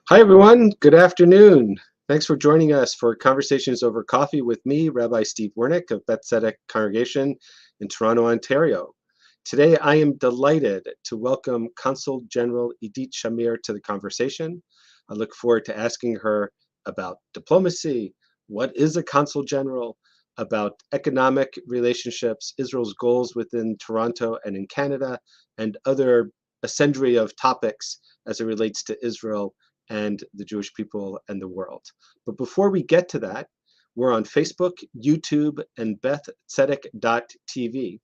Hi, everyone. Good afternoon. Thanks for joining us for Conversations Over Coffee with me, Rabbi Steve Wernick of Beth Tzedek Congregation in Toronto, Ontario. Today, I am delighted to welcome Consul General Idit Shamir to the conversation. I look forward to asking her about diplomacy, what is a Consul General, about economic relationships, Israel's goals within Toronto and in Canada, and other a century of topics as it relates to Israel and the Jewish people and the world. But before we get to that, we're on Facebook, YouTube, and BethTzedek.tv.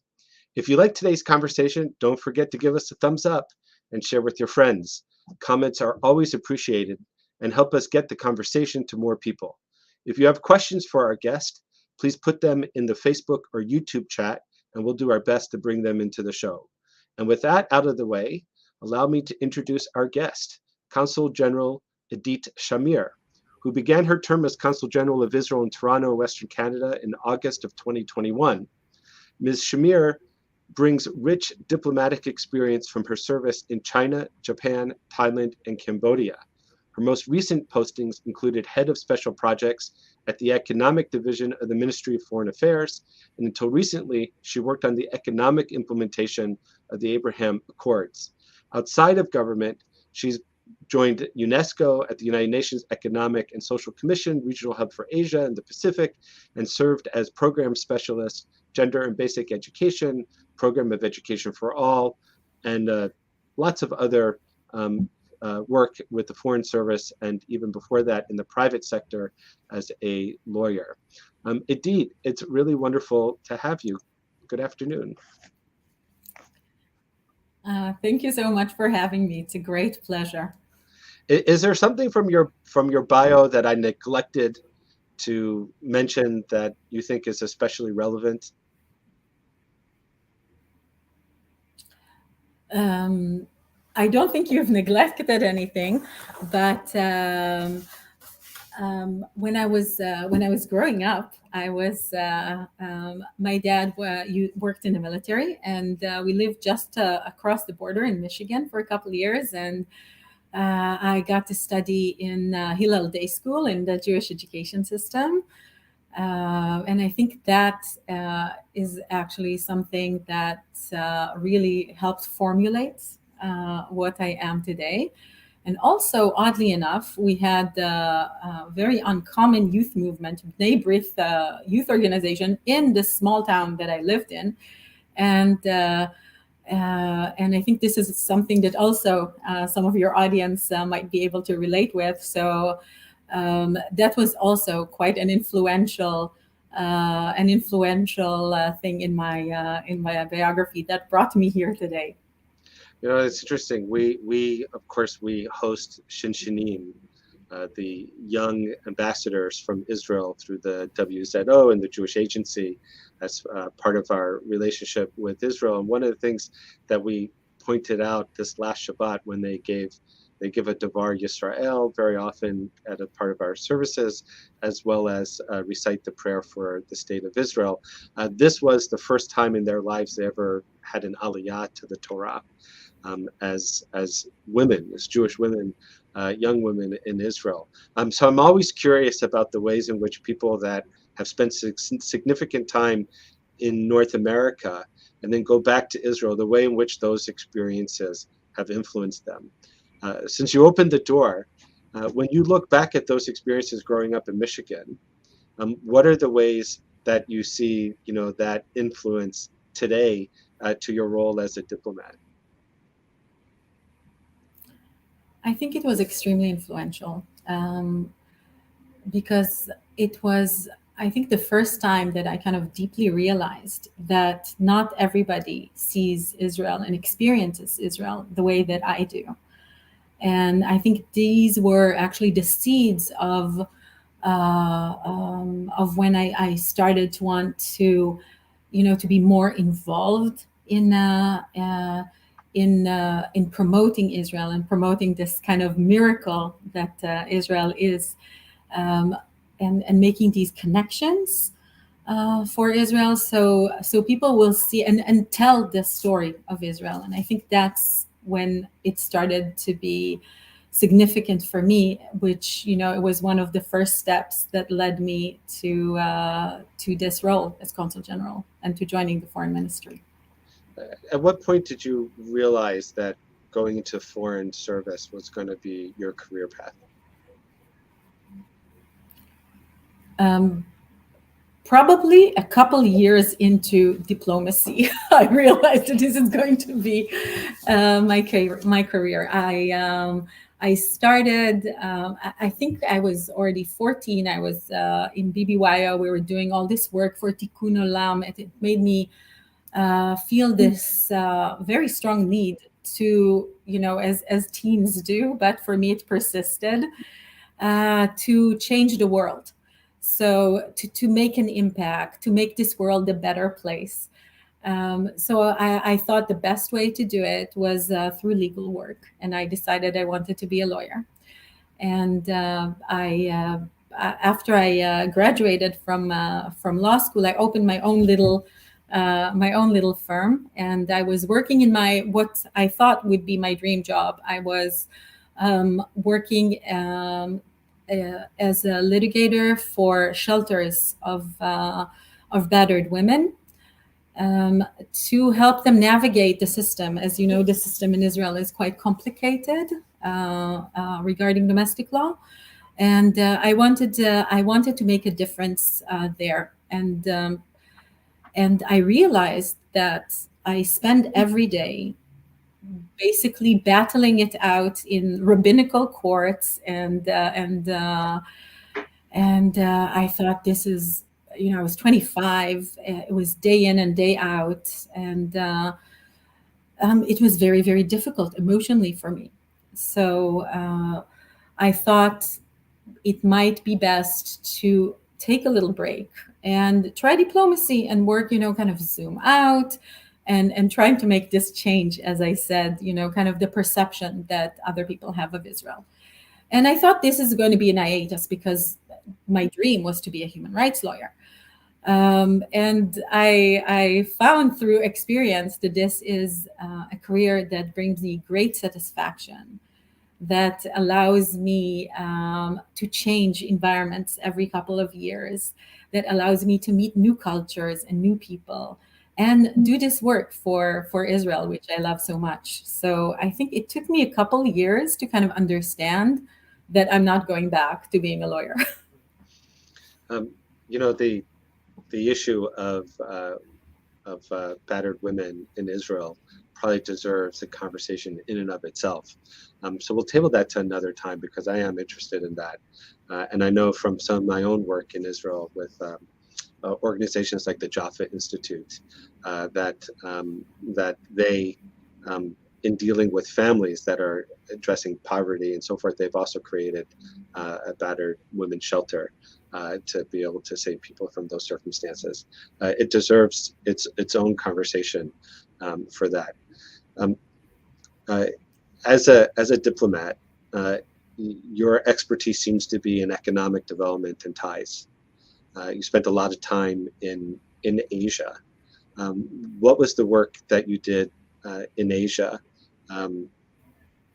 If you like today's conversation, don't forget to give us a thumbs up and share with your friends. Comments are always appreciated and help us get the conversation to more people. If you have questions for our guest, please put them in the Facebook or YouTube chat, and we'll do our best to bring them into the show. And with that out of the way, allow me to introduce our guest, Consul General Idit Shamir, who began her term as Consul General of Israel in Toronto, Western Canada in August of 2021. Ms. Shamir brings rich diplomatic experience from her service in China, Japan, Thailand, and Cambodia. Her most recent postings included Head of Special Projects at the Economic Division of the Ministry of Foreign Affairs, and until recently, she worked on the economic implementation of the Abraham Accords. Outside of government, she's joined UNESCO at the United Nations Economic and Social Commission, Regional Hub for Asia and the Pacific, and served as Program Specialist, Gender and Basic Education, Program of Education for All, and lots of other work with the Foreign Service, and even before that in the private sector as a lawyer. Idit, it's really wonderful to have you. Good afternoon. Thank you so much for having me. It's a great pleasure. Is there something from your bio that I neglected to mention that you think is especially relevant? I don't think you've neglected anything, but when I was growing up, my dad worked in the military, and we lived just across the border in Michigan for a couple of years, and I got to study in Hillel Day School in the Jewish education system. And I think that is actually something that really helped formulate what I am today. And also, oddly enough, we had a very uncommon youth movement, Bnei B'rith youth organization in the small town that I lived in. And I think this is something that also some of your audience might be able to relate with. So that was also quite an influential thing in my biography that brought me here today. You know, it's interesting. We of course we host Shinshinim, the young ambassadors from Israel through the WZO and the Jewish Agency as part of our relationship with Israel. And one of the things that we pointed out this last Shabbat when they give a Devar Yisrael very often at a part of our services, as well as recite the prayer for the state of Israel. This was the first time in their lives they ever had an aliyah to the Torah as women, as Jewish women, young women in Israel. So I'm always curious about the ways in which people that have spent significant time in North America and then go back to Israel, the way in which those experiences have influenced them. Since you opened the door, when you look back at those experiences growing up in Michigan, what are the ways that you see, that influence today to your role as a diplomat? I think it was extremely influential because it was, I think, the first time that I kind of deeply realized that not everybody sees Israel and experiences Israel the way that I do. And I think these were actually the seeds of when I started to want to, to be more involved in promoting Israel and promoting this kind of miracle that Israel is, um, and making these connections for Israel, so people will see and tell the story of Israel. And I think that's when it started to be significant for me, which, it was one of the first steps that led me to this role as Consul General and to joining the Foreign Ministry. At what point did you realize that going into foreign service was going to be your career path? Probably a couple years into diplomacy, I realized that this is going to be my career. I started, I think I was already 14. I was in BBYO. We were doing all this work for Tikkun Olam. It made me feel this very strong need to, as teens do, but for me it persisted, to change the world. So to make an impact, to make this world a better place. So I thought the best way to do it was through legal work, and I decided I wanted to be a lawyer. And after I graduated from law school, I opened my own little firm, and I was working in what I thought would be my dream job. I was working as a litigator for shelters of battered women, to help them navigate the system. As you know, the system in Israel is quite complicated regarding domestic law, and I wanted to make a difference there. And I realized that I spend every day basically battling it out in rabbinical courts, and I thought, this is, I was 25. It was day in and day out, and it was very, very difficult emotionally for me. So I thought it might be best to take a little break and try diplomacy and work, kind of zoom out, and trying to make this change, as I said, kind of the perception that other people have of Israel. And I thought this is going to be an hiatus, because my dream was to be a human rights lawyer. And I found through experience that this is a career that brings me great satisfaction, that allows me to change environments every couple of years, that allows me to meet new cultures and new people, and do this work for Israel, which I love so much. So I think it took me a couple years to kind of understand that I'm not going back to being a lawyer. The issue of battered women in Israel probably deserves a conversation in and of itself. So we'll table that to another time, because I am interested in that. And I know from some of my own work in Israel with organizations like the Jaffa Institute, that they, in dealing with families that are addressing poverty and so forth, they've also created a battered women's shelter to be able to save people from those circumstances. It deserves its own conversation for that. As a diplomat, your expertise seems to be in economic development and ties. You spent a lot of time in Asia. What was the work that you did in Asia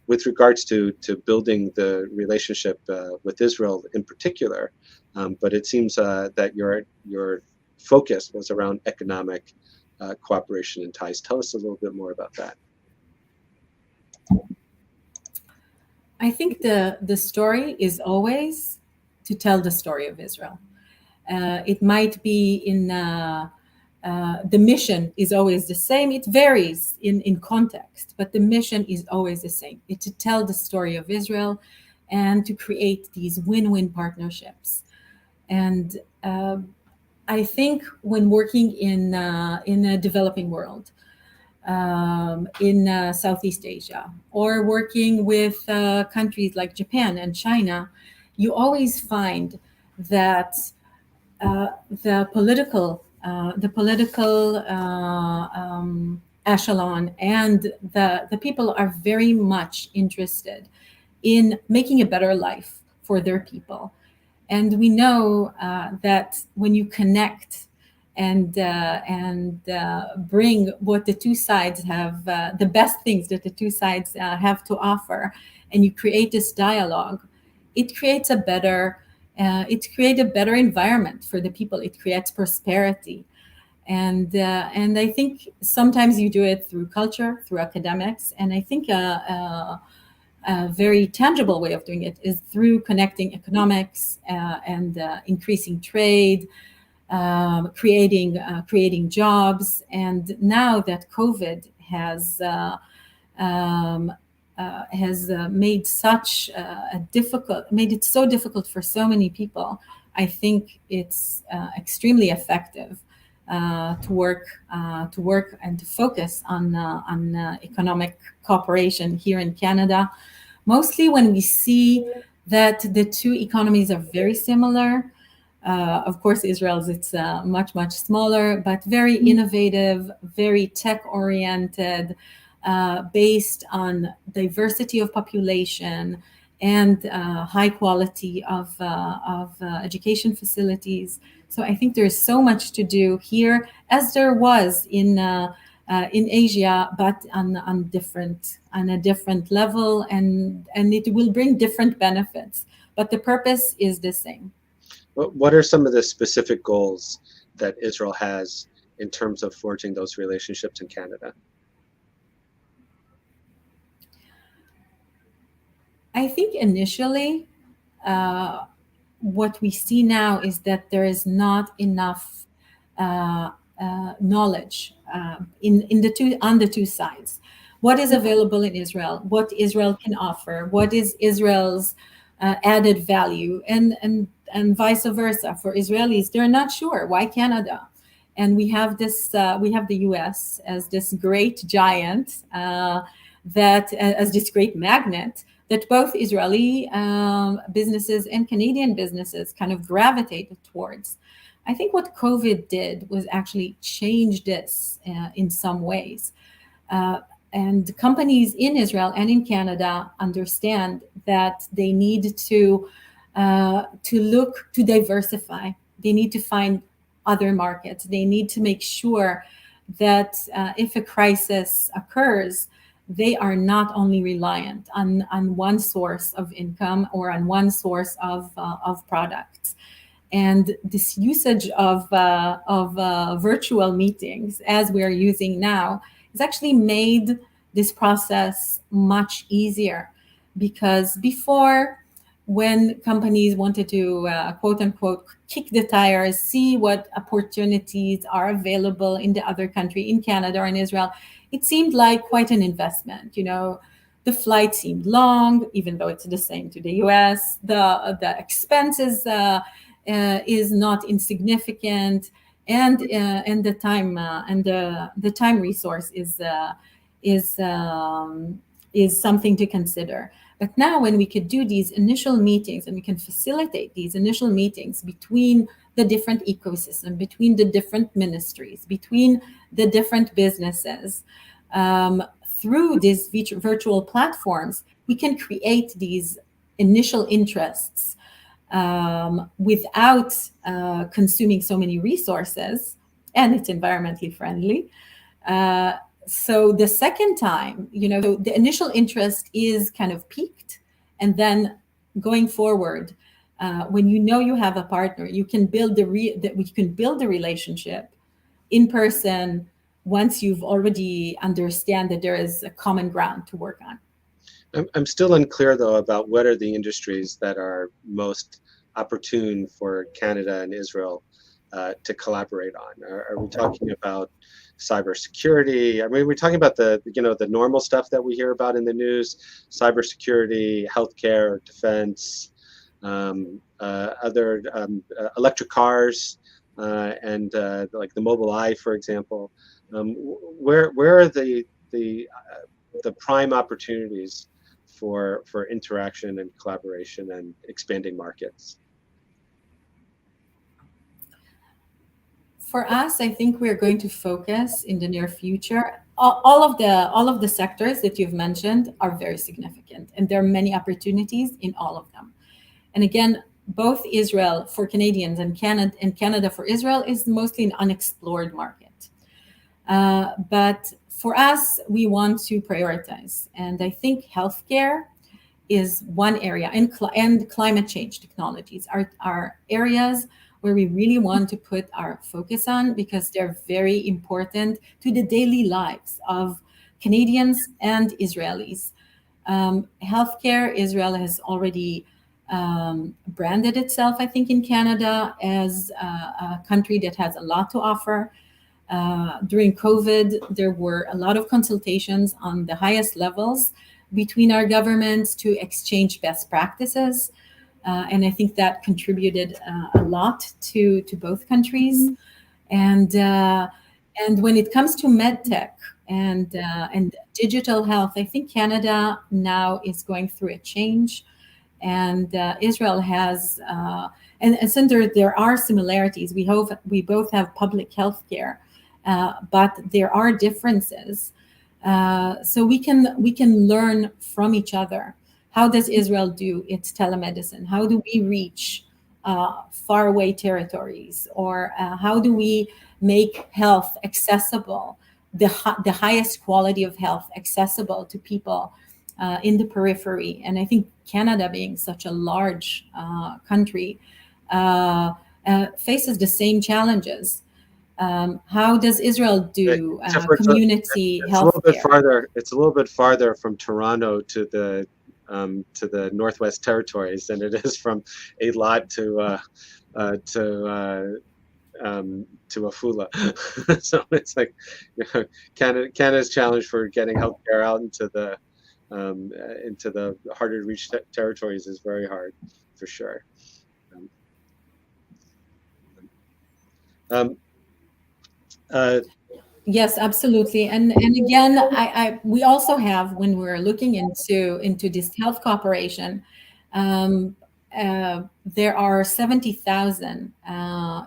with regards to building the relationship with Israel in particular? But it seems that your focus was around economic cooperation and ties. Tell us a little bit more about that. I think the story is always to tell the story of Israel. It might be in the mission is always the same. It varies in context, but the mission is always the same. It's to tell the story of Israel and to create these win-win partnerships. And I think when working in a developing world, in Southeast Asia, or working with countries like Japan and China, you always find that the political echelon and the people are very much interested in making a better life for their people. And we know that when you connect and bring what the two sides have, the best things that the two sides have to offer, and you create this dialogue, it creates a better environment for the people. It creates prosperity. And I think sometimes you do it through culture, through academics, and I think a very tangible way of doing it is through connecting economics and increasing trade, creating jobs. And now that COVID made made it so difficult for so many people, I think it's extremely effective to work and to focus on economic cooperation here in Canada. Mostly when we see that the two economies are very similar. Of course, Israel's it's much smaller, but very innovative, very tech-oriented, based on diversity of population and high quality of education facilities. So I think there's so much to do here, as there was in Asia, but on a different level, and it will bring different benefits. But the purpose is the same. What are some of the specific goals that Israel has in terms of forging those relationships in Canada? I think initially, what we see now is that there is not enough knowledge on the two sides. What is available in Israel? What Israel can offer? What is Israel's added value? And vice versa. For Israelis, they're not sure. Why Canada? And we have the U.S. as this great giant, as this great magnet that both Israeli businesses and Canadian businesses kind of gravitated towards. I think what COVID did was actually change this in some ways. And companies in Israel and in Canada understand that they need to look to diversify. They need to find other markets. They need to make sure that if a crisis occurs, they are not only reliant on one source of income or on one source of products. And this usage of virtual meetings, as we are using now, has actually made this process much easier. Because before, when companies wanted to quote unquote kick the tires, see what opportunities are available in the other country, in Canada or in Israel, it seemed like quite an investment. The flight seemed long, even though it's the same to the US. The expenses is not insignificant, and the time the time resource is something to consider. But now, when we could do these initial meetings and we can facilitate these initial meetings between the different ecosystem, between the different ministries, between the different businesses, through these virtual platforms, we can create these initial interests without consuming so many resources, and it's environmentally friendly. So the second time, the initial interest is kind of peaked, and then going forward, when you have a partner, you can build the relationship in person once you've already understand that there is a common ground to work on. I'm still unclear, though, about what are the industries that are most opportune for Canada and Israel to collaborate on. Are we talking about cybersecurity? I mean, we're talking about the normal stuff that we hear about in the news: cybersecurity, healthcare, defense, other electric cars, and like the Mobile for example. Where are the prime opportunities for interaction and collaboration and expanding markets? For us, I think we're going to focus in the near future. All of the sectors that you've mentioned are very significant, and there are many opportunities in all of them. And again, both Israel for Canadians and Canada for Israel is mostly an unexplored market. But for us, we want to prioritize. And I think healthcare is one area, and climate change technologies are areas where we really want to put our focus on, because they're very important to the daily lives of Canadians and Israelis. Healthcare, Israel has already branded itself, I think, in Canada as a country that has a lot to offer. During COVID, there were a lot of consultations on the highest levels between our governments to exchange best practices. And I think that contributed a lot to both countries. And when it comes to medtech and digital health, I think Canada now is going through a change, and Israel has. And since there are similarities, we both have public health care, but there are differences. So we can learn from each other. How does Israel do its telemedicine? How do we reach faraway territories? Or how do we make health accessible, the highest quality of health accessible to people in the periphery? And I think Canada, being such a large country, faces the same challenges. How does Israel do community health care? It's a little bit farther from Toronto to the Northwest Territories than it is from Eilat to Afula. So it's like, you know, Canada's challenge for getting healthcare out into the harder to reach territories is very hard, for sure. Yes, absolutely. And again, we also have, when we're looking into this health cooperation, there are 70,000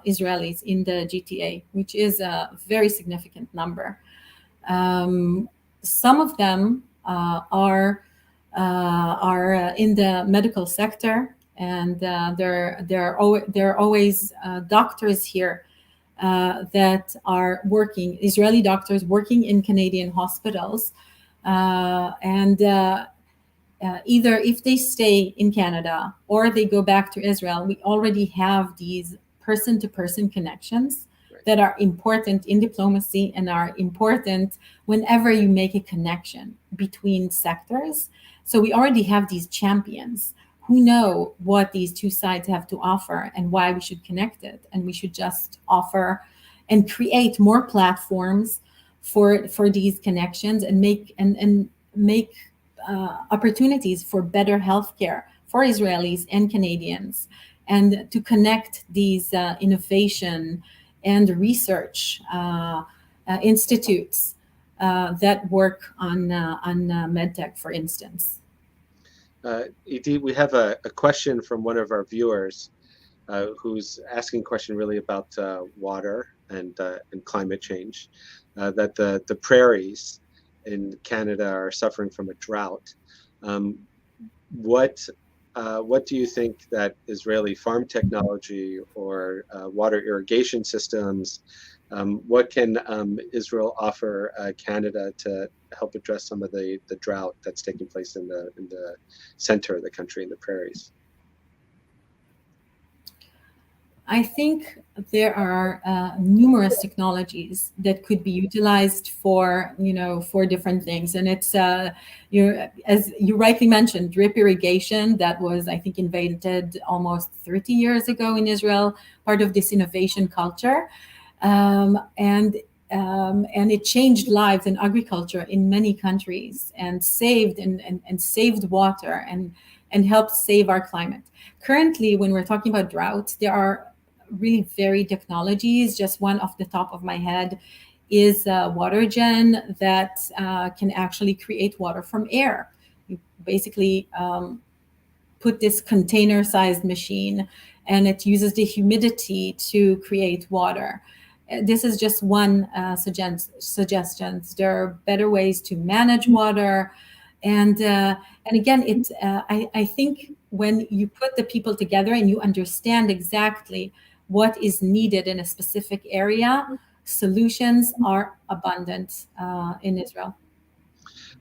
Israelis in the GTA, which is a very significant number. Some of them are in the medical sector, and there are always doctors here that are working, Israeli doctors working in Canadian hospitals. Either if they stay in Canada or they go back to Israel, we already have these person-to-person connections that are important in diplomacy and are important whenever you make a connection between sectors. So we already have these champions who know what these two sides have to offer and why we should connect it. And we should just offer and create more platforms for these connections and make opportunities for better healthcare for Israelis and Canadians, and to connect these innovation and research institutes that work on medtech, for instance. Idit, we have a question from one of our viewers who's asking a question really about water and climate change, that the prairies in Canada are suffering from a drought. What do you think that Israeli farm technology or water irrigation systems, what can Israel offer Canada to help address some of the drought that's taking place in the center of the country, in the prairies? I think there are numerous technologies that could be utilized for different things, and it's as you rightly mentioned, drip irrigation that was, I think, invented almost 30 years ago in Israel, part of this innovation culture, and it changed lives in agriculture in many countries and saved water and helped save our climate. Currently, when we're talking about drought, there are really varied technologies. Just one off the top of my head is water gen that can actually create water from air. You basically put this container-sized machine, and it uses the humidity to create water. This is just one suggestions. There are better ways to manage water, and again, I think when you put the people together and you understand exactly what is needed in a specific area, solutions are abundant in Israel.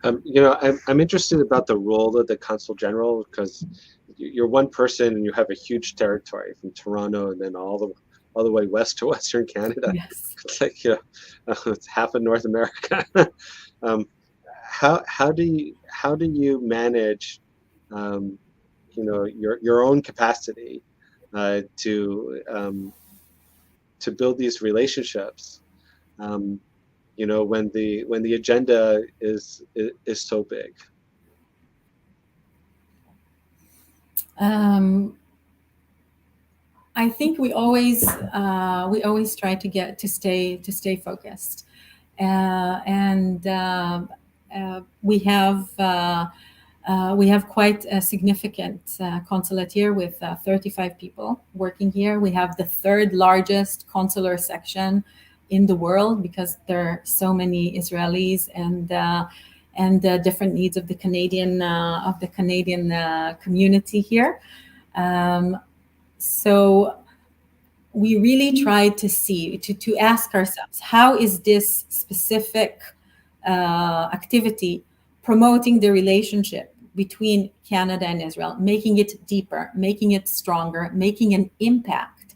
I'm interested about the role of the Consul General, because you're one person and you have a huge territory from Toronto and then all the way west to Western Canada. Yes. It's like, it's half of North America. um, how do you manage, your own capacity to build these relationships? When the agenda is so big. I think we always try to stay focused, and we have quite a significant consulate here with 35 people working here. We have the third largest consular section in the world because there are so many Israelis and different needs of the Canadian community here. So we really try to ask ourselves, how is this specific activity promoting the relationship between Canada and Israel, making it deeper, making it stronger, making an impact?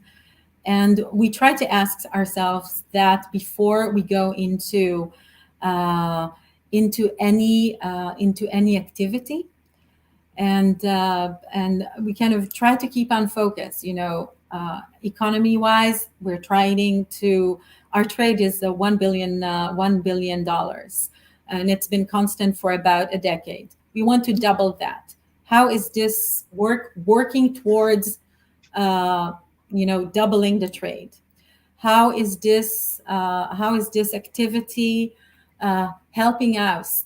And we try to ask ourselves that before we go into any activity, and we kind of try to keep on focus. Economy wise, we're trying to, our trade is $1 billion, and it's been constant for about a decade. We want to double that. How is this working towards doubling the trade? How is this activity helping us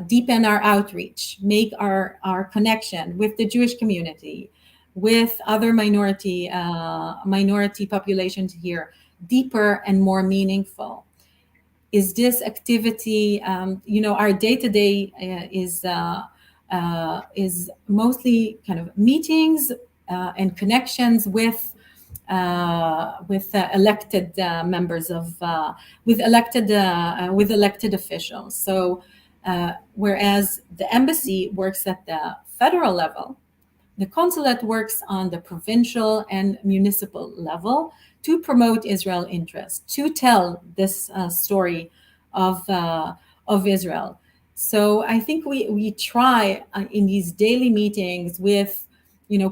deepen our outreach, make our connection with the Jewish community, with other minority populations here, deeper and more meaningful? Is this activity, our day-to-day is mostly kind of meetings and connections with elected members with elected officials. So whereas the embassy works at the federal level, the consulate works on the provincial and municipal level to promote Israel interest, to tell this story of Israel. So I think we try in these daily meetings with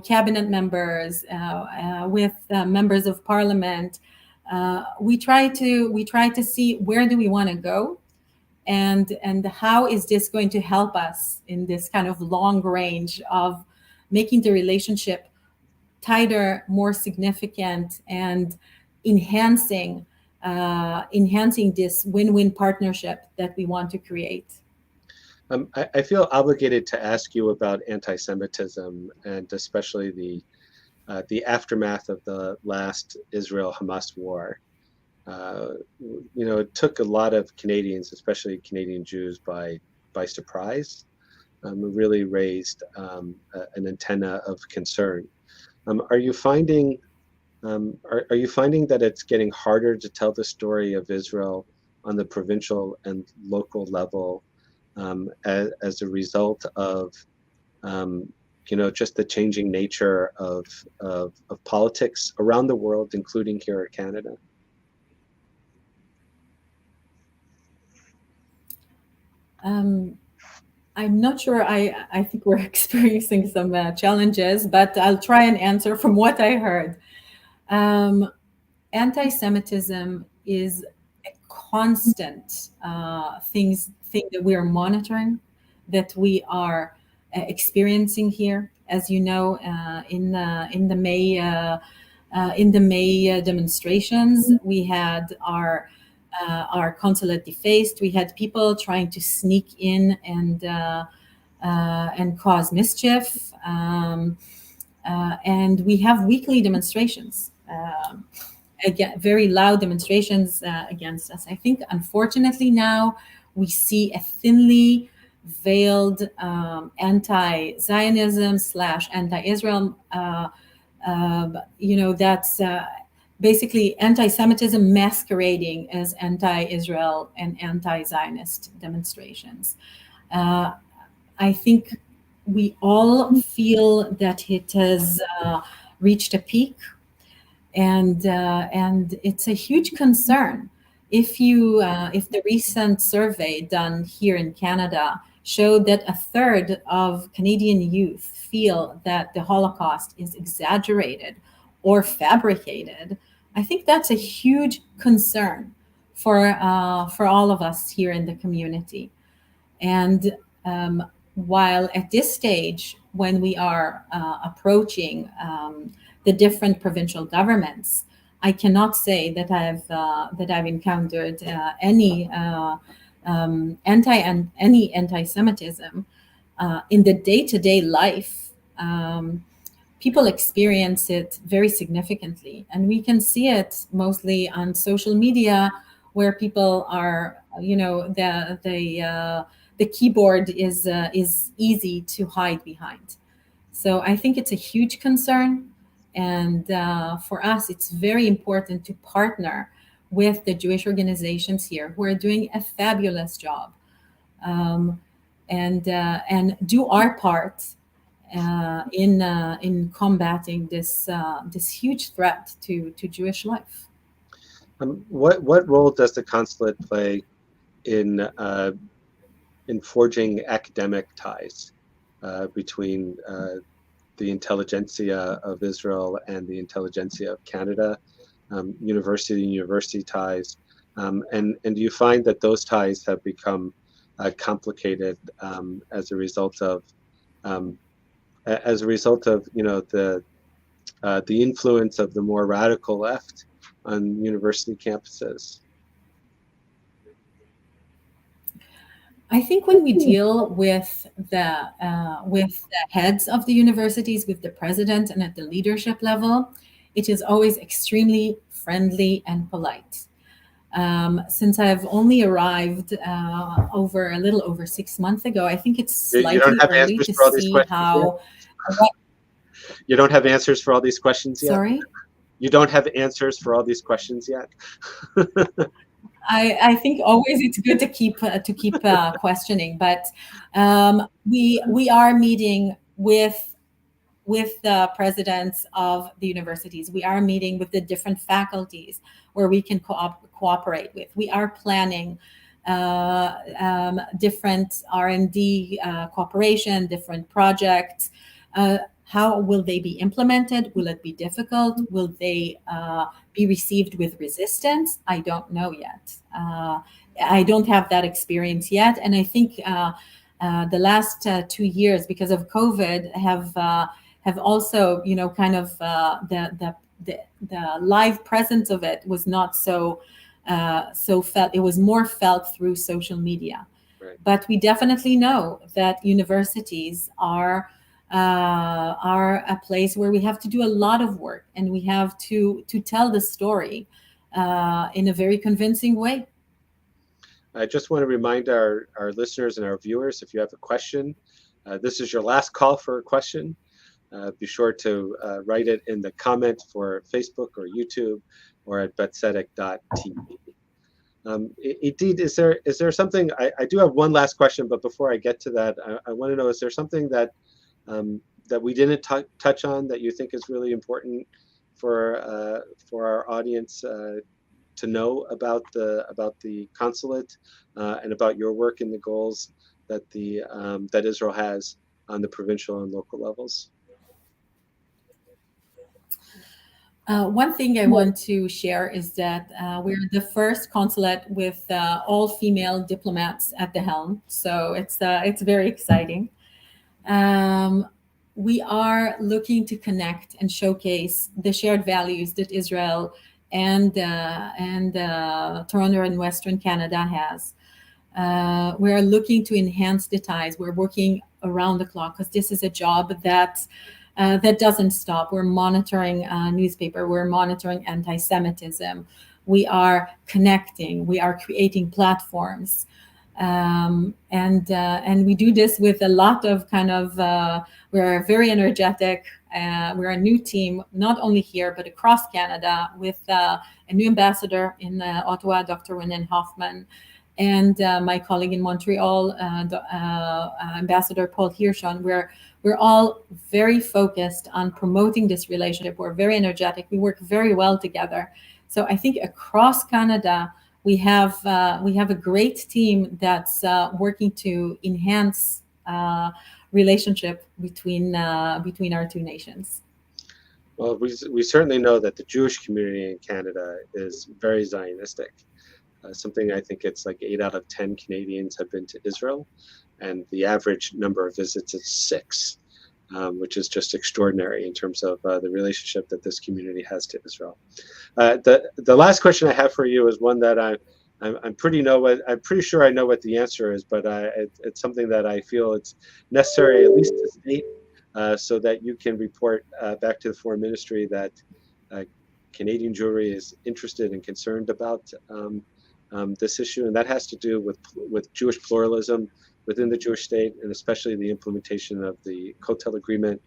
cabinet members, with members of parliament. We try to see where do we want to go, and how is this going to help us in this kind of long range of making the relationship tighter, more significant, and enhancing this win-win partnership that we want to create. I feel obligated to ask you about anti-Semitism, and especially the aftermath of the last Israel-Hamas war. It took a lot of Canadians, especially Canadian Jews, by surprise. It really raised an antenna of concern. Are you finding that it's getting harder to tell the story of Israel on the provincial and local level as a result of just the changing nature of politics around the world, including here in Canada? I'm not sure. I think we're experiencing some challenges, but I'll try and answer from what I heard. Anti-Semitism is a constant thing that we are monitoring, that we are experiencing here. As you know, in the May demonstrations, we had our consulate defaced. We had people trying to sneak in and cause mischief, and we have weekly demonstrations. Again, very loud demonstrations against us. I think, unfortunately, now we see a thinly veiled anti-Zionism slash anti-Israel. That's basically anti-Semitism masquerading as anti-Israel and anti-Zionist demonstrations. I think we all feel that it has reached a peak, and it's a huge concern. If the recent survey done here in Canada showed that a third of Canadian youth feel that the Holocaust is exaggerated or fabricated, I think that's a huge concern for all of us here in the community. And while at this stage, when we are approaching the different provincial governments, I cannot say that I've encountered any anti-Semitism in the day-to-day life. People experience it very significantly, and we can see it mostly on social media, where people are, the keyboard is easy to hide behind. So I think it's a huge concern, and for us, it's very important to partner with the Jewish organizations here who are doing a fabulous job, and do our part in combating this huge threat to Jewish life. What role does the consulate play in forging academic ties between the intelligentsia of Israel and the intelligentsia of Canada, university ties, and do you find that those ties have become complicated as a result of the influence of the more radical left on university campuses? I think when we deal with the heads of the universities, with the president and at the leadership level, it is always extremely friendly and polite. Since I've only arrived a little over 6 months ago, I think it's slightly early to see how. You don't have answers for all these questions yet? Sorry? You don't have answers for all these questions yet? I think always it's good to keep questioning, but we are meeting with the presidents of the universities. We are meeting with the different faculties where we can cooperate with. We are planning different R&D cooperation, different projects. How will they be implemented? Will it be difficult? Will they be received with resistance? I don't know yet. I don't have that experience yet. And I think the last 2 years, because of COVID, have also, kind of the live presence of it was not so felt. It was more felt through social media. Right. But we definitely know that universities are a place where we have to do a lot of work, and we have to tell the story in a very convincing way. I just want to remind our listeners and our viewers, if you have a question, this is your last call for a question. Be sure to write it in the comment for Facebook or YouTube or at betzedek.tv. Idit, is there something, I do have one last question, but before I get to that, I want to know, is there something that we didn't touch on that you think is really important for our audience to know about the consulate and about your work and the goals that that Israel has on the provincial and local levels? One thing I want to share is that we're the first consulate with all female diplomats at the helm, so it's very exciting. We are looking to connect and showcase the shared values that Israel and Toronto and Western Canada has. We are looking to enhance the ties. We're working around the clock because this is a job that doesn't stop. We're monitoring newspaper. We're monitoring anti-Semitism. We are connecting. We are creating platforms. And we do this with a lot of kind of we're very energetic. We're a new team, not only here but across Canada, with a new ambassador in Ottawa, Dr. Renan Hoffman, and my colleague in Montreal, Ambassador Paul Hirschon. We're all very focused on promoting this relationship. We're very energetic. We work very well together. So I think across Canada, we have a great team that's working to enhance relationship between our two nations. Well, we certainly know that the Jewish community in Canada is very Zionistic. Something I think it's like 8 out of 10 Canadians have been to Israel, and the average number of visits is 6, which is just extraordinary in terms of the relationship that this community has to Israel. The last question I have for you is one that I'm pretty sure I know what the answer is, but it's something that I feel it's necessary at least to state, so that you can report back to the Foreign Ministry that Canadian Jewry is interested and concerned about this issue, and that has to do with Jewish pluralism within the Jewish state, and especially the implementation of the Kotel Agreement,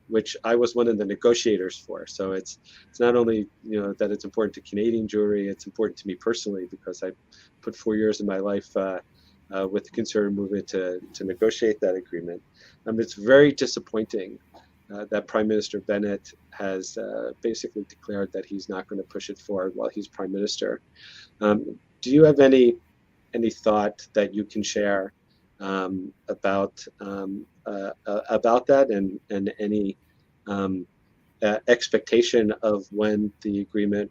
which I was one of the negotiators for. So it's not only that it's important to Canadian Jewry, it's important to me personally, because I put 4 years of my life with the conservative movement to negotiate that agreement. It's very disappointing that Prime Minister Bennett has basically declared that he's not going to push it forward while he's Prime Minister. Do you have any thought that you can share about that, and any expectation of when the agreement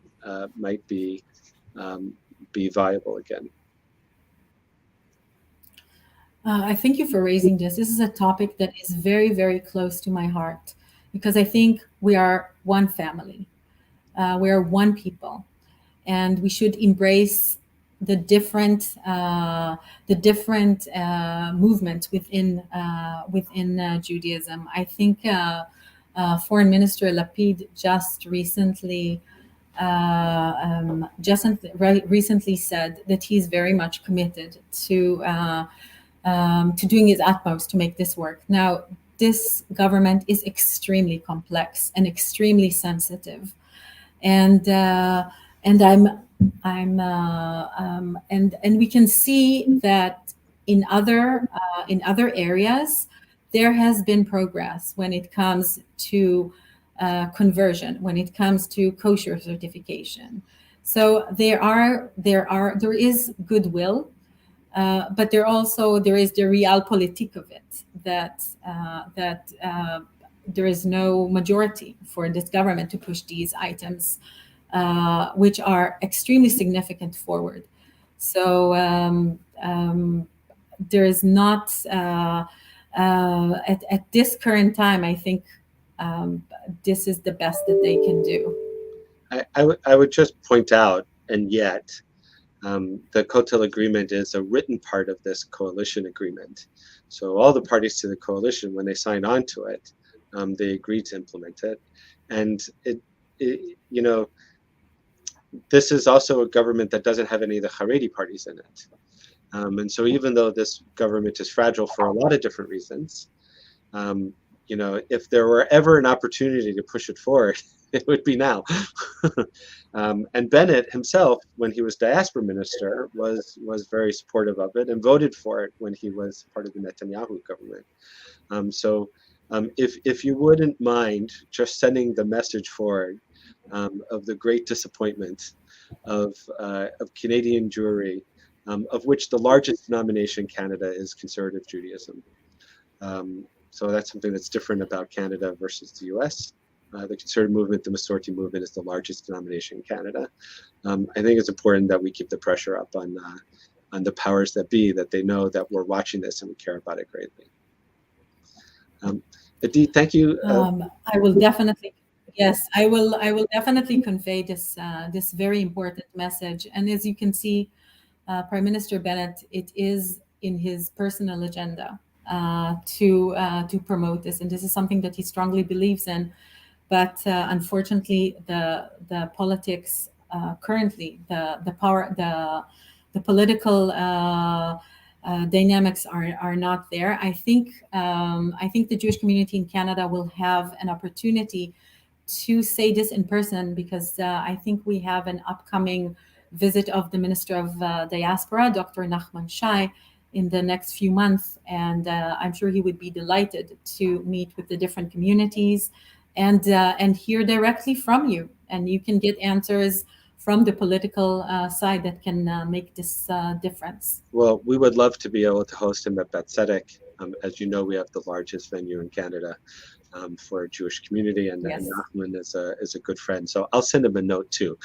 might be viable again? I thank you for raising this. This is a topic that is very, very close to my heart, because I think we are one family. We are one people, and we should embrace the different movements within Judaism. I think Foreign Minister Lapid just recently said that he's very much committed to doing his utmost to make this work. Now, this government is extremely complex and extremely sensitive, and we can see that in other areas there has been progress when it comes to conversion, when it comes to kosher certification. So there is goodwill, but there is the realpolitik of it, that there is no majority for this government to push these items, which are extremely significant forward. So there is not at this current time, I think this is the best that they can do. I would just point out, and yet the Kotel Agreement is a written part of this coalition agreement. So all the parties to the coalition, when they signed on to it, they agreed to implement it. And this is also a government that doesn't have any of the Haredi parties in it. And so even though this government is fragile for a lot of different reasons, if there were ever an opportunity to push it forward, it would be now. And Bennett himself, when he was diaspora minister, was very supportive of it and voted for it when he was part of the Netanyahu government. So if you wouldn't mind just sending the message forward of the great disappointment of Canadian Jewry, of which the largest denomination in Canada is conservative Judaism. So that's something that's different about Canada versus the US. The conservative movement, the Masorti movement, is the largest denomination in Canada. I think it's important that we keep the pressure up on the powers that be, that they know that we're watching this and we care about it greatly. Idit, thank you. I will definitely, yes, I will definitely convey this very important message. And as you can see, Prime Minister Bennett, it is in his personal agenda to promote this, and this is something that he strongly believes in. But unfortunately, the politics currently, the power, the political dynamics are not there. I think the Jewish community in Canada will have an opportunity to say this in person, because I think we have an upcoming visit of the Minister of Diaspora, Dr. Nachman Shai, in the next few months, and I'm sure he would be delighted to meet with the different communities and hear directly from you, and you can get answers from the political side that can make this difference. Well, we would love to be able to host him at Bet Tzedek. As you know, we have the largest venue in Canada for a Jewish community, and Yes. Nachman is a good friend. So I'll send him a note too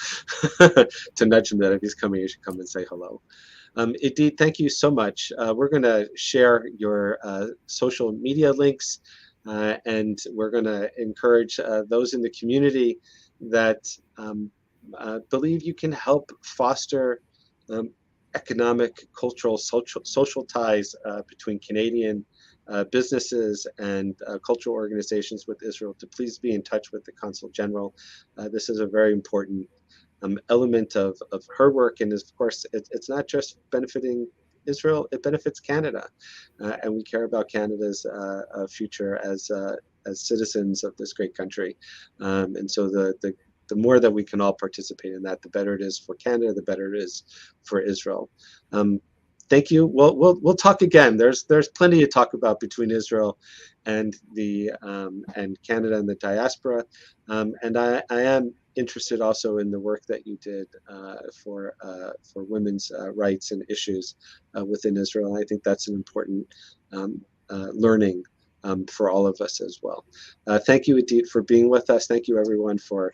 to nudge him that if he's coming, he should come and say hello. Idit, thank you so much. We're going to share your social media links, and we're going to encourage those in the community that believe you can help foster economic, cultural, social ties between Canadian businesses and cultural organizations with Israel, to please be in touch with the Consul General. This is a very important element of her work, and of course, it's not just benefiting Israel; it benefits Canada, and we care about Canada's future as citizens of this great country. And so the more that we can all participate in that, the better it is for Canada, the better it is for Israel. Thank you. We'll talk again. There's plenty to talk about between Israel and the and Canada and the diaspora, and I am interested also in the work that you did for women's rights and issues within Israel. I think that's an important learning for all of us as well. Thank you, Idit, for being with us. Thank you, everyone, for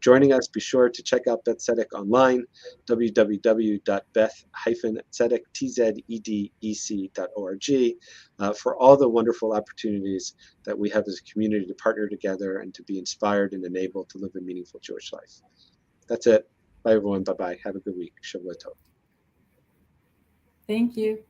joining us. Be sure to check out Beth Tzedek online, www.beth-tzedec.org, for all the wonderful opportunities that we have as a community to partner together and to be inspired and enabled to live a meaningful Jewish life. That's it. Bye, everyone. Bye-bye. Have a good week. Shavua Tov. Thank you.